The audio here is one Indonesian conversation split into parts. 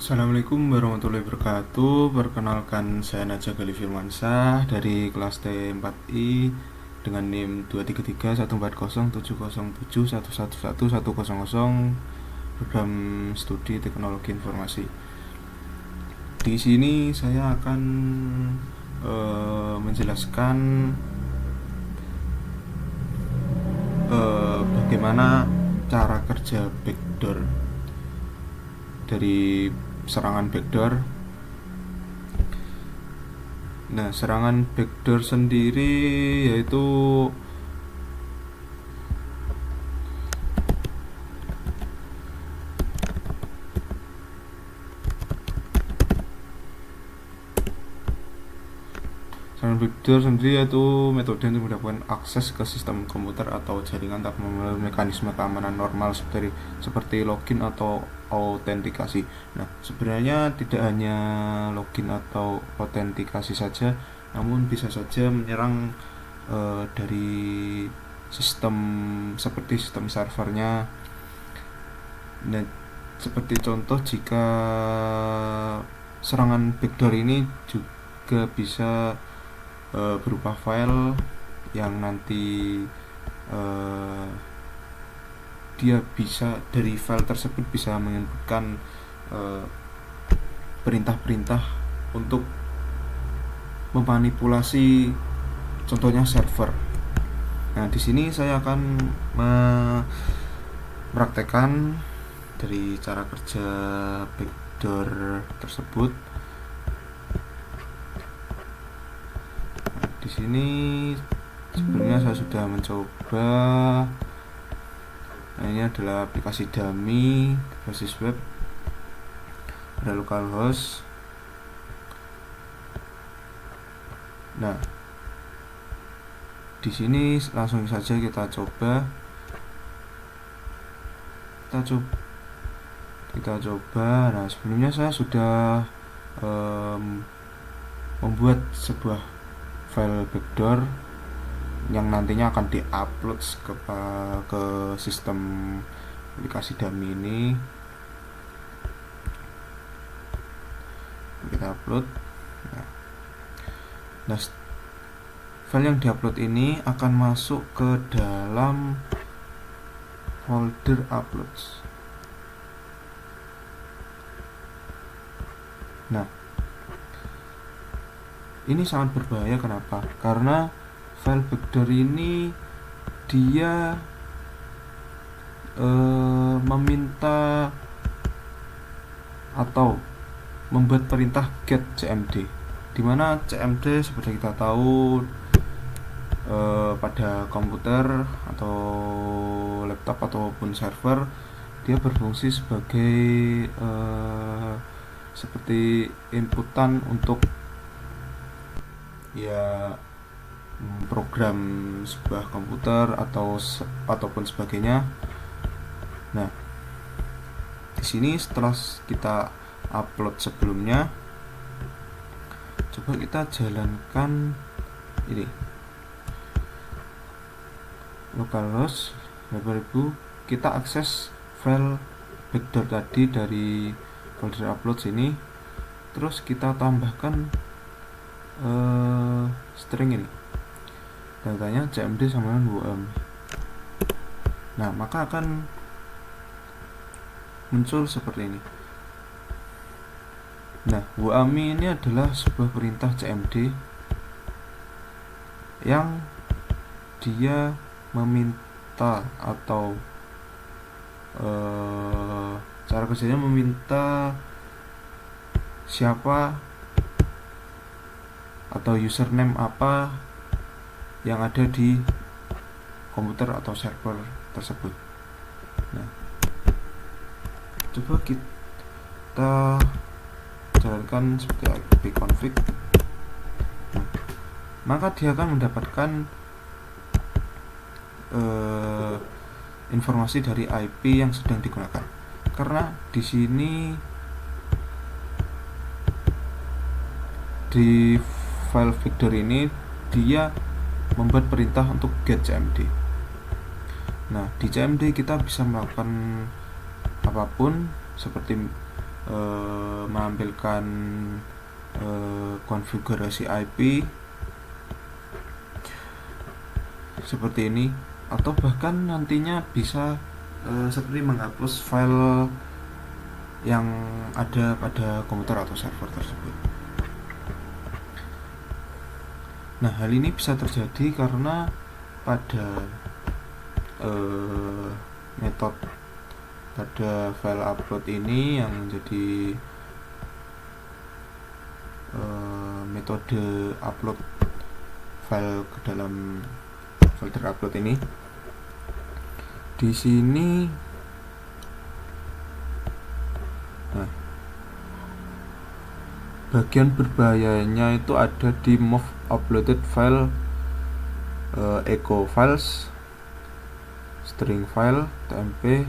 Assalamualaikum warahmatullahi wabarakatuh. Perkenalkan, saya Najah Gali Firmansyah dari kelas T4I dengan NIM 233140707111110 program studi teknologi informasi. Di sini saya akan menjelaskan bagaimana cara kerja backdoor dari serangan backdoor. Nah, serangan backdoor sendiri yaitu serangan backdoor sendiri yaitu metode untuk mendapatkan akses ke sistem komputer atau jaringan tanpa melalui mekanisme keamanan normal seperti login atau autentikasi. Nah, sebenarnya tidak hanya login atau autentikasi saja, namun bisa saja menyerang dari sistem seperti sistem servernya. Nah, seperti contoh, jika serangan backdoor ini juga bisa berupa file yang nanti dia bisa dari file tersebut bisa menginputkan perintah-perintah untuk memanipulasi contohnya server. Nah, di sini saya akan mempraktekkan dari cara kerja backdoor tersebut. Nah, di sini sebelumnya saya sudah mencoba. Nah, ini adalah aplikasi dummy berbasis web, ada localhost. Nah, di sini langsung saja kita coba. Nah, sebelumnya saya sudah membuat sebuah file backdoor yang nantinya akan diupload ke sistem aplikasi dummy ini. Kita upload. Nah, file yang diupload ini akan masuk ke dalam folder uploads. Nah, ini sangat berbahaya. Kenapa? Karena file backdoor ini dia meminta atau membuat perintah get cmd, dimana cmd seperti kita tahu pada komputer atau laptop ataupun server dia berfungsi sebagai seperti inputan untuk ya program sebuah komputer ataupun sebagainya. Nah, di sini setelah kita upload sebelumnya, coba kita jalankan ini localhost 2000, kita akses file backdoor tadi dari folder upload sini, terus kita tambahkan string ini, datanya cmd sama dengan wami. Nah, maka akan muncul seperti ini. Nah, wami ini adalah sebuah perintah cmd yang dia meminta atau cara kerjanya meminta siapa atau username apa yang ada di komputer atau server tersebut. Nah, coba kita jalankan seperti ipconfig. Nah, maka dia akan mendapatkan informasi dari IP yang sedang digunakan. Karena di sini di file backdoor ini dia membuat perintah untuk get cmd. Nah, di cmd kita bisa melakukan apapun seperti menampilkan konfigurasi IP seperti ini, atau bahkan nantinya bisa seperti menghapus file yang ada pada komputer atau server tersebut. Nah, hal ini bisa terjadi karena pada pada file upload ini yang menjadi metode upload file ke dalam folder upload ini. Di sini bagian berbahayanya itu ada di move uploaded file, echo files, string file, tmp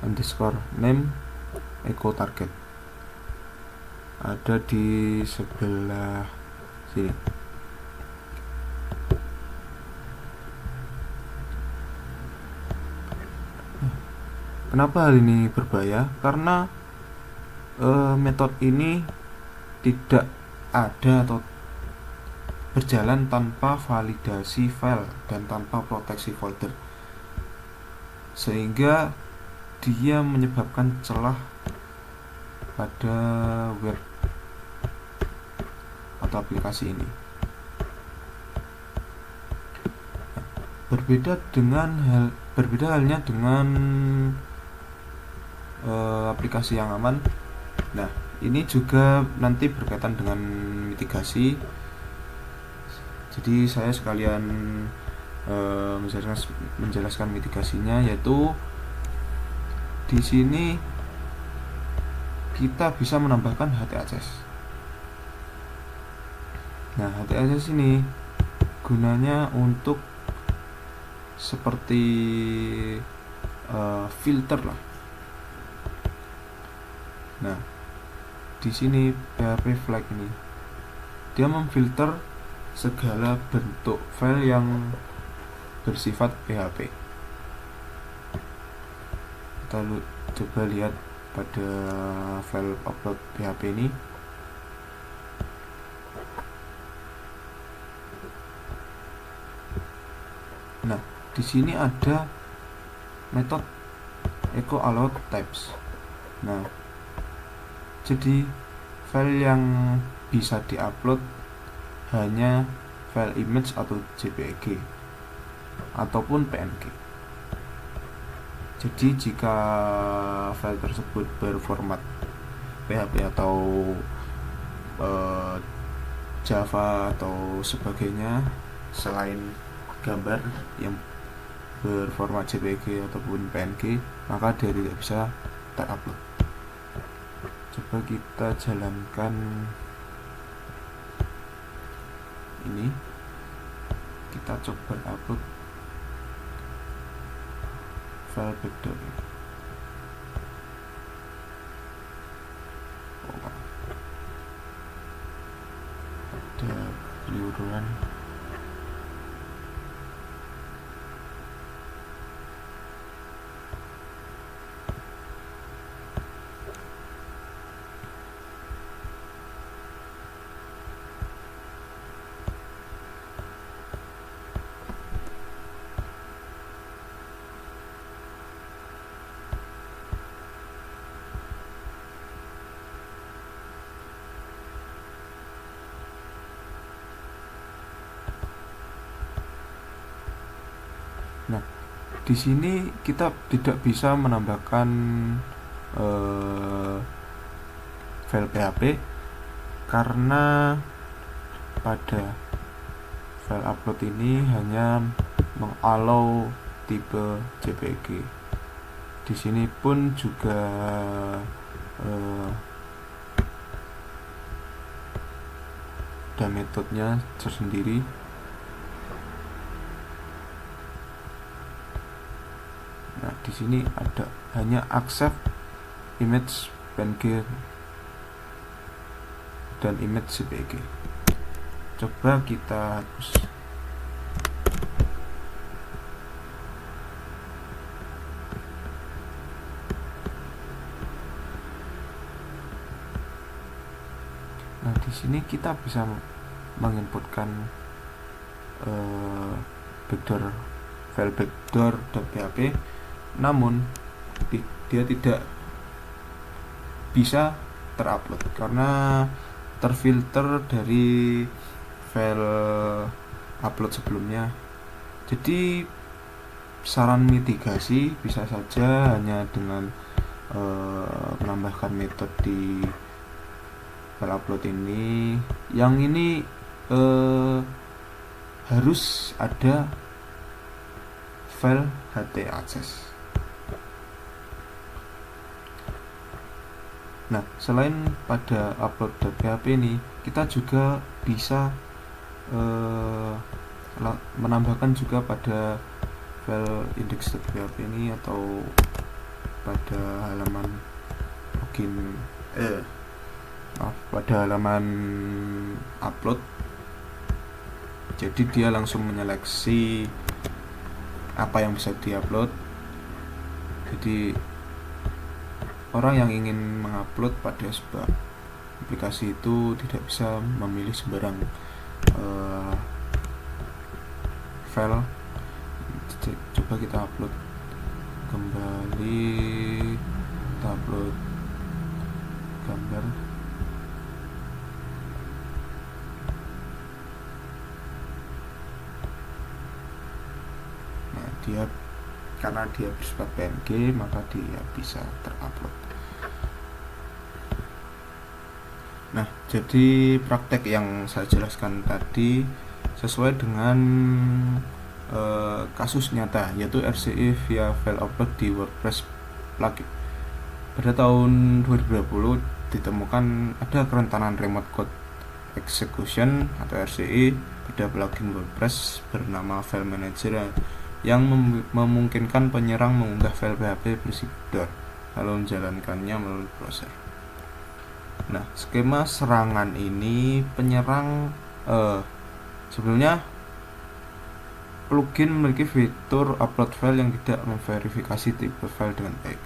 underscore name, echo target, ada di sebelah sini. Kenapa hal ini berbahaya? Karena metode ini tidak ada atau berjalan tanpa validasi file dan tanpa proteksi folder, sehingga dia menyebabkan celah pada web atau aplikasi ini. Berbeda halnya dengan aplikasi yang aman. Nah, ini juga nanti berkaitan dengan mitigasi. Jadi saya sekalian menjelaskan mitigasinya, yaitu di sini kita bisa menambahkan htaccess. Nah, htaccess ini gunanya untuk seperti filter lah. Nah, di sini PHP flag ini dia memfilter segala bentuk file yang bersifat PHP. Kita coba lihat pada file upload PHP ini. Nah, di sini ada metode echo allowed types. Nah, jadi file yang bisa diupload hanya file image atau JPEG ataupun PNG. Jadi jika file tersebut berformat PHP atau Java atau sebagainya selain gambar yang berformat JPEG ataupun PNG, maka dia tidak bisa terupload. Coba kita jalankan ini, kita coba upload file backdrop. Ada keliruan. Nah, di sini kita tidak bisa menambahkan file PHP karena pada file upload ini hanya mengallow tipe JPEG. Di sini pun juga ada metodenya tersendiri. Nah, di sini ada hanya accept image PNG dan image JPEG. Coba kita hapus. Nah, di sini kita bisa menginputkan backdoor file backdoor.php, namun dia tidak bisa terupload karena terfilter dari file upload sebelumnya. Jadi saran mitigasi bisa saja hanya dengan menambahkan metode di file upload ini. Yang ini harus ada file htaccess. Nah, selain pada upload.php ini, kita juga bisa menambahkan juga pada file index.php ini atau pada halaman login pada halaman upload. Jadi dia langsung menyeleksi apa yang bisa diupload. Jadi orang yang ingin mengupload pada sebuah aplikasi itu tidak bisa memilih sembarang file. Coba kita upload kembali, kita upload gambar. Nah, karena dia bersifat PNG, maka dia bisa terupload. Nah, jadi praktek yang saya jelaskan tadi sesuai dengan kasus nyata, yaitu RCE via file upload di WordPress plugin. Pada tahun 2020 ditemukan ada kerentanan remote code execution atau RCE pada plugin WordPress bernama File Manager yang memungkinkan penyerang mengunggah file PHP versi backdoor lalu menjalankannya melalui browser. Nah, skema serangan ini penyerang sebelumnya plugin memiliki fitur upload file yang tidak memverifikasi tipe file dengan baik.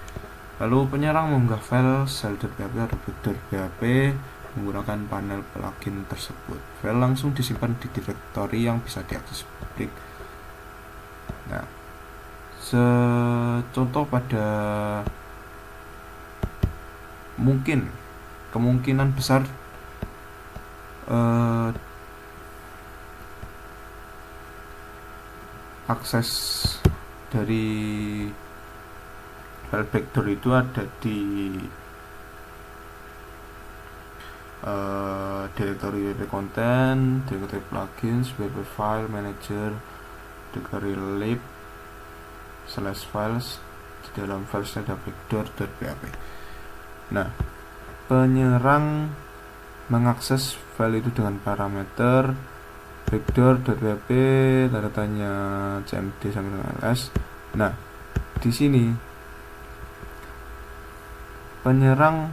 Lalu penyerang mengunggah file cell.php atau backdoor.php menggunakan panel plugin tersebut. File langsung disimpan di direktori yang bisa diakses publik. Nah, contoh pada kemungkinan besar akses dari file backdoor itu ada di direktori wp content, direktori plugins, wp file manager, direktori lib /files. Di dalam files ada backdoor.php. Nah, penyerang mengakses file itu dengan parameter backdoor.php tanda tanya cmd sampai dengan ls. Nah, di sini penyerang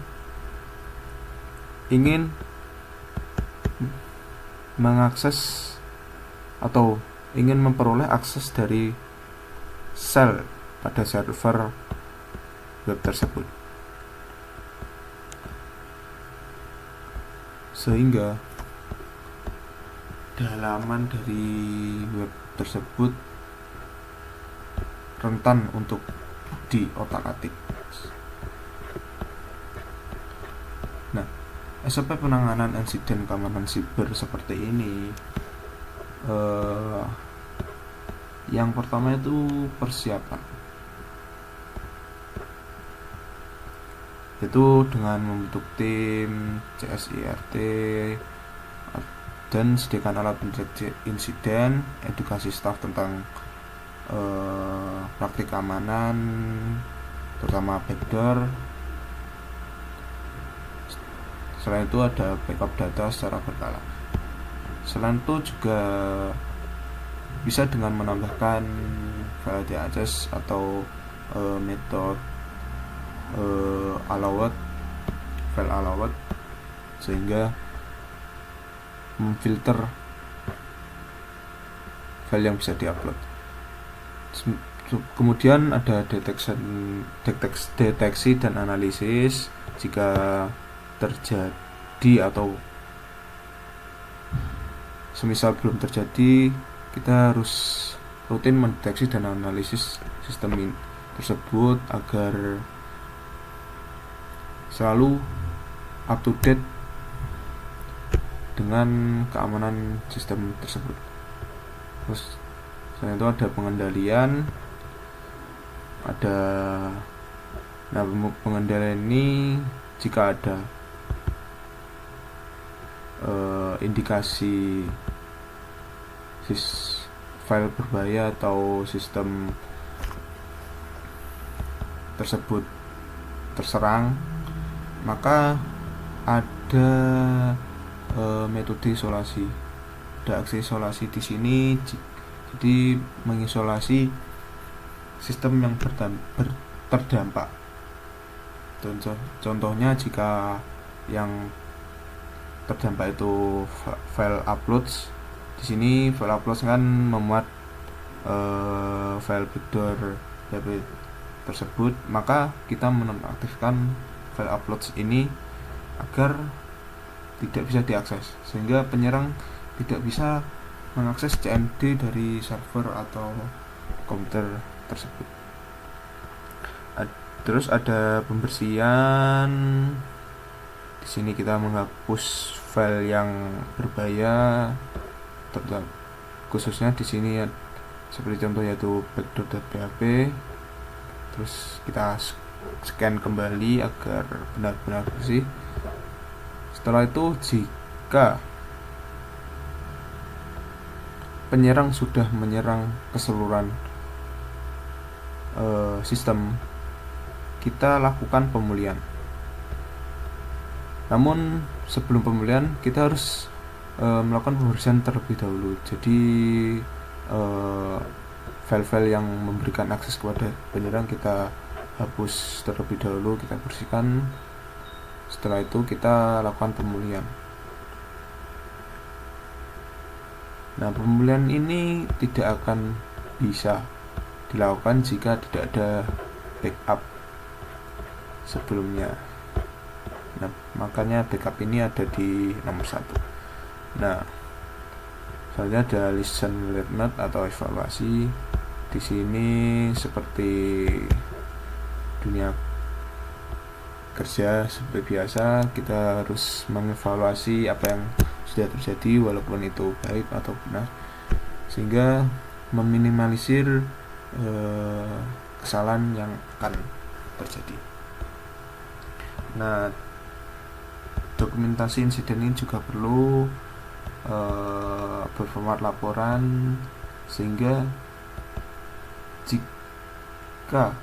ingin mengakses atau ingin memperoleh akses dari shell pada server web tersebut, sehingga halaman dari web tersebut rentan untuk diotak-atik. Nah, SOP penanganan insiden keamanan siber seperti ini, yang pertama itu persiapan, yaitu dengan membentuk tim CSIRT dan sediakan alat pendeteksi insiden, edukasi staf tentang praktik keamanan terutama backdoor. Selain itu ada backup data secara berkala. Selain itu juga bisa dengan menambahkan file htaccess atau metode allowed, file allowed, sehingga memfilter file yang bisa diupload. Kemudian ada deteksi dan analisis jika terjadi atau semisal belum terjadi, kita harus rutin mendeteksi dan analisis sistem tersebut agar selalu up to date dengan keamanan sistem tersebut. Terus selain itu ada pengendalian, pengendalian ini jika ada indikasi file berbahaya atau sistem tersebut terserang, maka ada metode isolasi. Ada aksi isolasi di sini, jadi mengisolasi sistem yang terdampak. Contohnya jika yang terdampak itu file uploads, di sini file uploads kan memuat file backdoor PHP tersebut, maka kita menonaktifkan file uploads ini agar tidak bisa diakses, sehingga penyerang tidak bisa mengakses CMD dari server atau komputer tersebut. Terus ada pembersihan. Di sini kita menghapus file yang berbahaya, khususnya di sini ya, seperti contoh yaitu backdoor.php. Terus kita scan kembali agar benar-benar bersih. Setelah itu, jika penyerang sudah menyerang keseluruhan sistem, kita lakukan pemulihan. Namun sebelum pemulihan kita harus melakukan pembersihan terlebih dahulu. Jadi file-file yang memberikan akses kepada penyerang kita hapus terlebih dahulu, kita bersihkan. Setelah itu kita lakukan pemulihan. Nah, pemulihan ini tidak akan bisa dilakukan jika tidak ada backup sebelumnya. Nah, makanya backup ini ada di nomor 1. Nah, selanjutnya ada lesson learned atau evaluasi. Di sini seperti dunia kerja seperti biasa, kita harus mengevaluasi apa yang sudah terjadi walaupun itu baik atau benar, sehingga meminimalisir kesalahan yang akan terjadi. Nah, dokumentasi insiden ini juga perlu berformat laporan, sehingga jika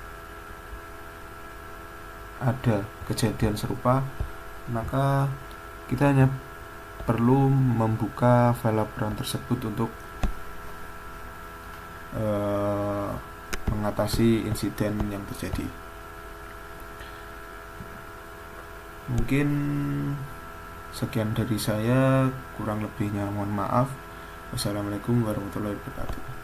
ada kejadian serupa, maka kita hanya perlu membuka file laporan tersebut untuk mengatasi insiden yang terjadi. Mungkin sekian dari saya, kurang lebihnya mohon maaf. Wassalamualaikum warahmatullahi wabarakatuh.